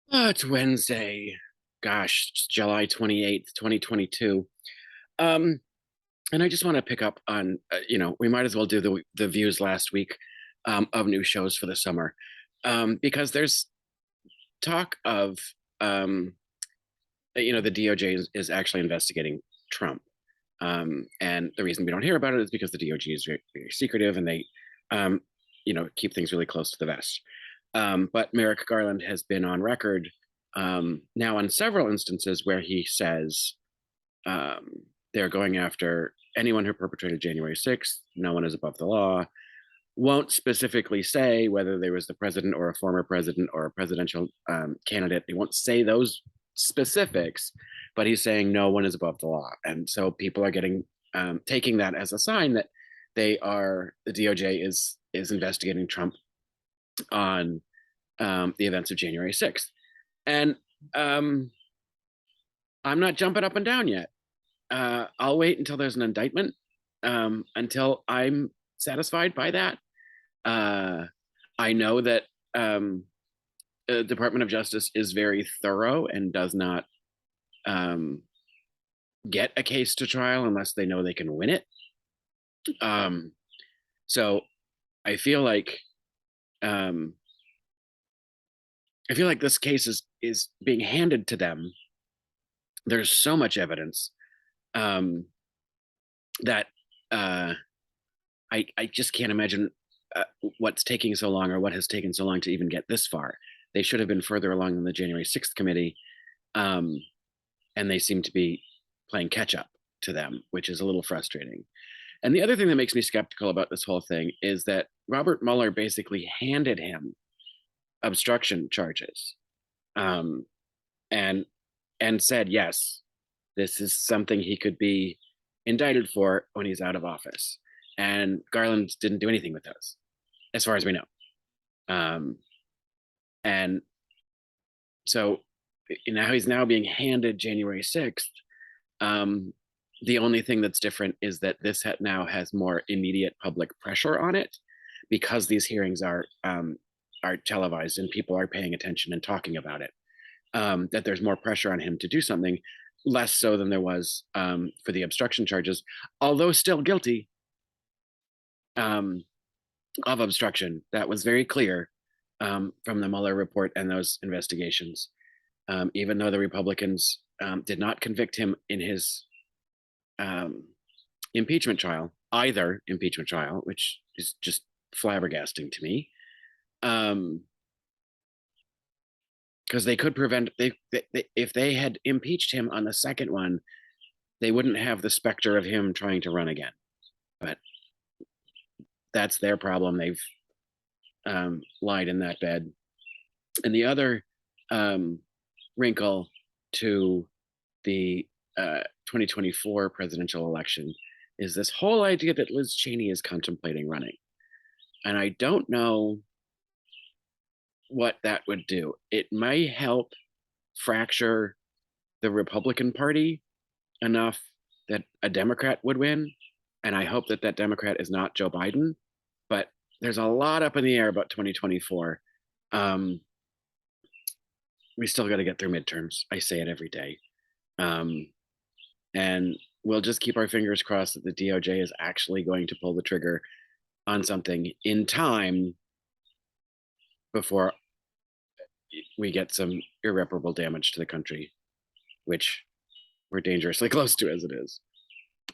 Oh, it's Wednesday. Gosh, it's July 28th, 2022. Um, and I just want to pick up on, we might as well do the views last week of new shows for the summer. Because there's talk of, um, the DOJ is actually investigating Trump. And the reason we don't hear about it is because the DOJ is very, very secretive and they, um, keep things really close to the vest. But Merrick Garland has been on record now on several instances where he says um, they're going after anyone who perpetrated January 6th. No one is above the law. Won't specifically say whether there was the president or a former president or a presidential candidate. He won't say those specifics, but he's saying no one is above the law. And so people are getting taking that as a sign that the DOJ is investigating Trump on the events of January 6th. And um, I'm not jumping up and down yet. I'll wait until there's an indictment, until I'm satisfied by that. Uh, I know that the Department of Justice is very thorough and does not um, get a case to trial unless they know they can win it. Um, so I feel like um, this case is being handed to them. There's so much evidence um, that I just can't imagine what's taking so long or what has taken so long to even get this far. They should have been further along than the January 6th committee, and they seem to be playing catch up to them, which is a little frustrating. And the other thing that makes me skeptical about this whole thing is that Robert Mueller basically handed him obstruction charges, um, and said, yes, this is something he could be indicted for when he's out of office. And Garland didn't do anything with those, as far as we know. Um, and so now he's now being handed January 6th. Um, the only thing that's different is that this now has more immediate public pressure on it because these hearings are televised and people are paying attention and talking about it. That there's more pressure on him to do something, less so than there was for the obstruction charges, although still guilty um, of obstruction. That was very clear from the Mueller report and those investigations. Even though the Republicans did not convict him in his um, impeachment trial, either impeachment trial, which is just flabbergasting to me. Because they could prevent if they had impeached him on the second one, they wouldn't have the specter of him trying to run again. But that's their problem. They've lied in that bed. And the other wrinkle to the 2024 presidential election is this whole idea that Liz Cheney is contemplating running. And I don't know what that would do. It may help fracture the Republican Party enough that a Democrat would win. And I hope that Democrat is not Joe Biden. But there's a lot up in the air about 2024. We still got to get through midterms. I say it every day. And we'll just keep our fingers crossed that the DOJ is actually going to pull the trigger on something in time before we get some irreparable damage to the country, which we're dangerously close to as it is.